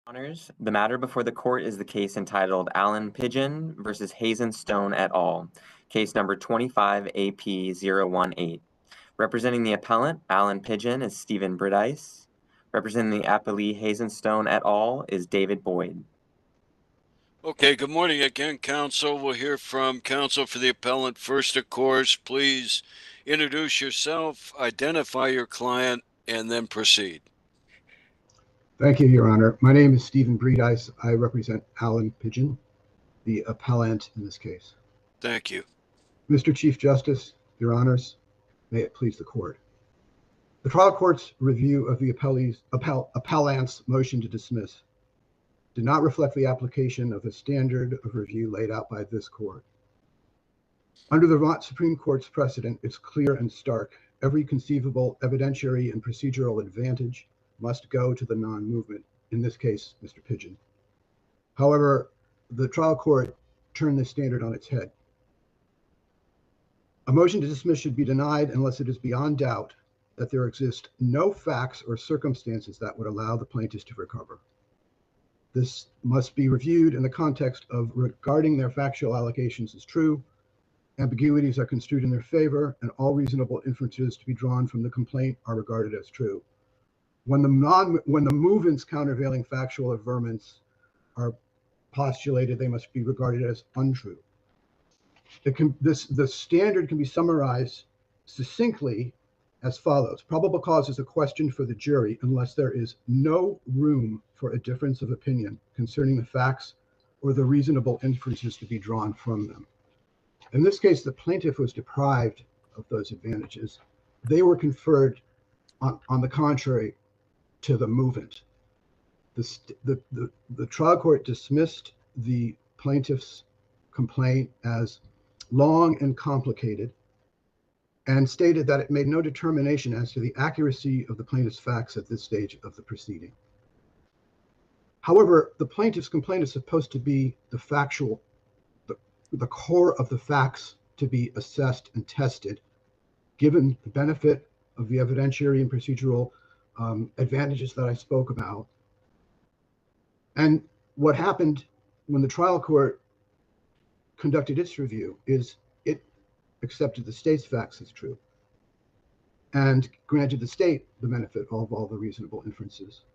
Honors, the matter before the court is the case entitled Allen Pigeon versus Hazen Stone et al., case number 25AP018. Representing the appellant, Allen Pigeon, is Stephen Bridice. Representing the appellee, Hazen Stone et al., is David Boyd. Okay, good morning again, counsel. We'll hear from counsel for the appellant first, of course. Please introduce yourself, identify your client, and then proceed. Thank you, Your Honor. My name is Stephen Bridice. I represent Allen Pigeon, the appellant in this case. Thank you. Mr. Chief Justice, Your Honors, may it please the court. The trial court's review of the appellant's motion to dismiss did not reflect the application of the standard of review laid out by this court. Under the Vermont Supreme Court's precedent, it's clear and stark. Every conceivable evidentiary and procedural advantage must go to the non-movement, in this case, Mr. Pigeon. However, the trial court turned this standard on its head. A motion to dismiss should be denied unless it is beyond doubt that there exist no facts or circumstances that would allow the plaintiffs to recover. This must be reviewed in the context of regarding their factual allegations as true, ambiguities are construed in their favor, and all reasonable inferences to be drawn from the complaint are regarded as true. When the movement's countervailing factual averments are postulated, they must be regarded as untrue. The standard can be summarized succinctly as follows. Probable cause is a question for the jury unless there is no room for a difference of opinion concerning the facts or the reasonable inferences to be drawn from them. In this case, the plaintiff was deprived of those advantages. They were conferred, on the contrary, to the movement. The trial court dismissed the plaintiff's complaint as long and complicated and stated that it made no determination as to the accuracy of the plaintiff's facts at this stage of the proceeding. However, the plaintiff's complaint is supposed to be the core of the facts to be assessed and tested, given the benefit of the evidentiary and procedural advantages that I spoke about. And what happened when the trial court conducted its review is it accepted the state's facts as true and granted the state the benefit of all the reasonable inferences,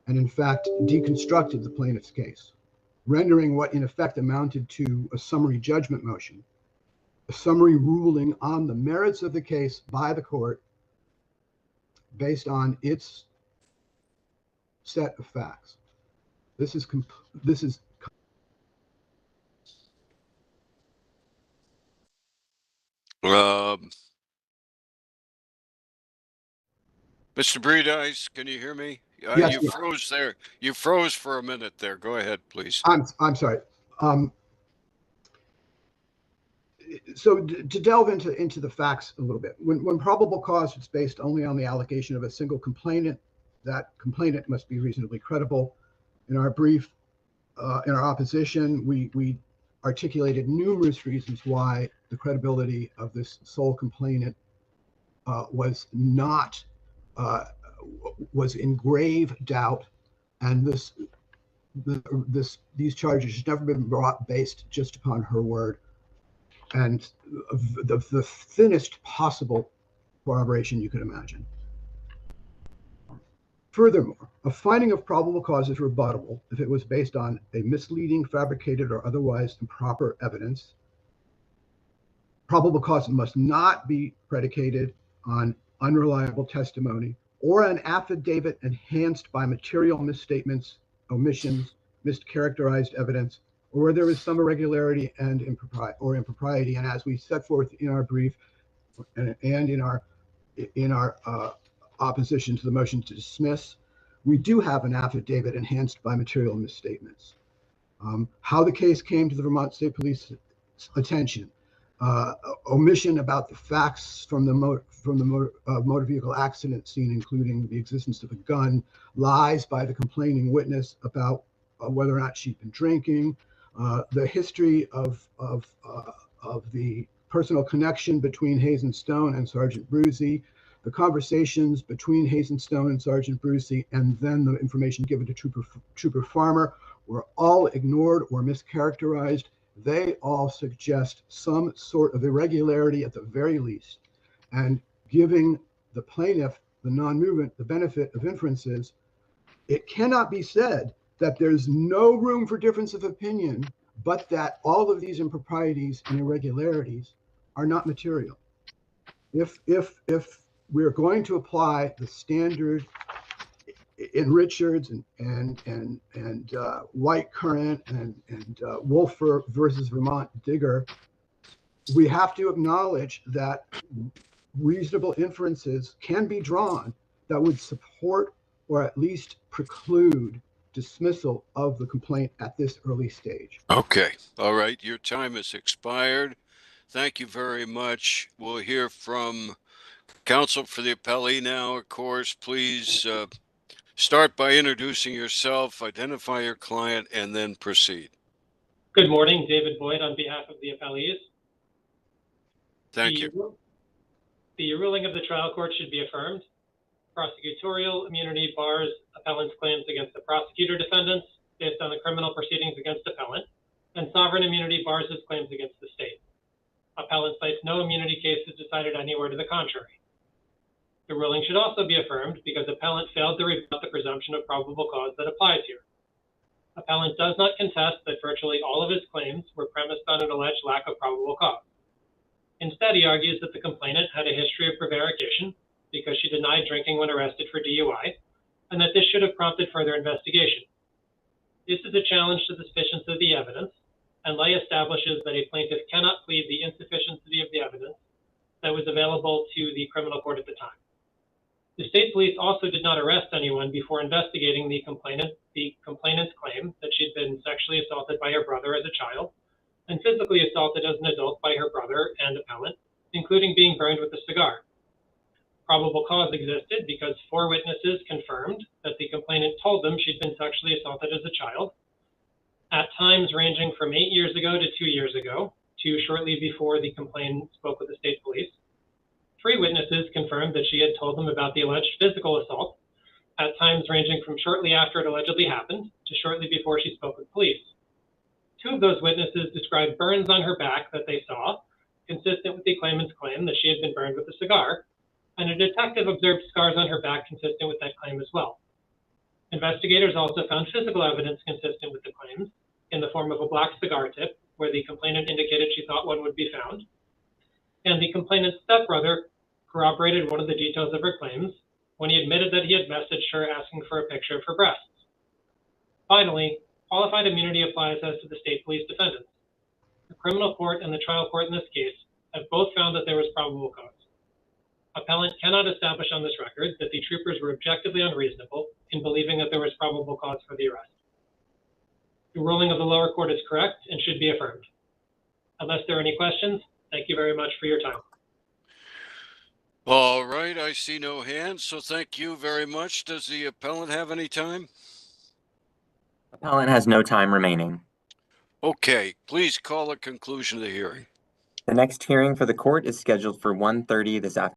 and in fact deconstructed the plaintiff's case, rendering what in effect amounted to a summary judgment motion, a summary ruling on the merits of the case by the court based on its set of facts. Mr. Bridice, can you hear me? Yes, you froze there. You froze for a minute there. Go ahead, please. I'm sorry. So to delve into the facts a little bit, when probable cause is based only on the allegation of a single complainant, that complainant must be reasonably credible. In our brief, in our opposition, we articulated numerous reasons why the credibility of this sole complainant was in grave doubt, and these charges should never been brought based just upon her word and the thinnest possible corroboration you could imagine. Furthermore, a finding of probable cause is rebuttable if it was based on a misleading, fabricated, or otherwise improper evidence. Probable cause must not be predicated on unreliable testimony or an affidavit enhanced by material misstatements, omissions, mischaracterized evidence, or where there is some irregularity and impropriety. And as we set forth in our brief and in our opposition to the motion to dismiss, we do have an affidavit enhanced by material misstatements. How the case came to the Vermont State Police attention, omission about the facts from the motor vehicle accident scene, including the existence of a gun, lies by the complaining witness about whether or not she'd been drinking, the history of the personal connection between Hazen Stone and Sergeant Bruzy, the conversations between Hazenstone and Sergeant Brucey, and then the information given to Trooper Farmer were all ignored or mischaracterized. They all suggest some sort of irregularity at the very least. And giving the plaintiff, the non-movement, the benefit of inferences, it cannot be said that there's no room for difference of opinion, but that all of these improprieties and irregularities are not material. If we're going to apply the standard in Richards and White Current and Wolfer versus Vermont Digger, we have to acknowledge that reasonable inferences can be drawn that would support or at least preclude dismissal of the complaint at this early stage. Okay. All right. Your time has expired. Thank you very much. We'll hear from counsel for the appellee now. Of course, please start by introducing yourself, identify your client, and then proceed. Good morning, David Boyd on behalf of the appellees. Thank you. The ruling of the trial court should be affirmed. Prosecutorial immunity bars appellant's claims against the prosecutor defendants based on the criminal proceedings against appellant, and sovereign immunity bars his claims against the state. Appellant cites no immunity cases decided anywhere to the contrary. The ruling should also be affirmed because appellant failed to rebut the presumption of probable cause that applies here. Appellant does not contest that virtually all of his claims were premised on an alleged lack of probable cause. Instead, he argues that the complainant had a history of prevarication because she denied drinking when arrested for DUI, and that this should have prompted further investigation. This is a challenge to the sufficiency of the evidence, and Lay establishes that a plaintiff cannot plead the insufficiency of the evidence that was available to the criminal court at the time. The state police also did not arrest anyone before investigating the complainant's claim that she'd been sexually assaulted by her brother as a child and physically assaulted as an adult by her brother and appellant, including being burned with a cigar. Probable cause existed because 4 witnesses confirmed that the complainant told them she'd been sexually assaulted as a child, at times ranging from 8 years ago to 2 years ago, to shortly before the complainant spoke with the state police. 3 witnesses confirmed that she had told them about the alleged physical assault, at times ranging from shortly after it allegedly happened to shortly before she spoke with police. 2 of those witnesses described burns on her back that they saw, consistent with the claimant's claim that she had been burned with a cigar, and a detective observed scars on her back consistent with that claim as well. Investigators also found physical evidence consistent with the claims in the form of a black cigar tip, where the complainant indicated she thought one would be found. And the complainant's stepbrother corroborated one of the details of her claims when he admitted that he had messaged her asking for a picture of her breasts. Finally, qualified immunity applies as to the state police defendants. The criminal court and the trial court in this case have both found that there was probable cause. Appellant cannot establish on this record that the troopers were objectively unreasonable in believing that there was probable cause for the arrest. The ruling of the lower court is correct and should be affirmed. Unless there are any questions, thank you very much for your time. All right, I see no hands, so thank you very much. Does the appellant have any time? Appellant has no time remaining. Okay, please call a conclusion of the hearing. The next hearing for the court is scheduled for 1:30 this afternoon.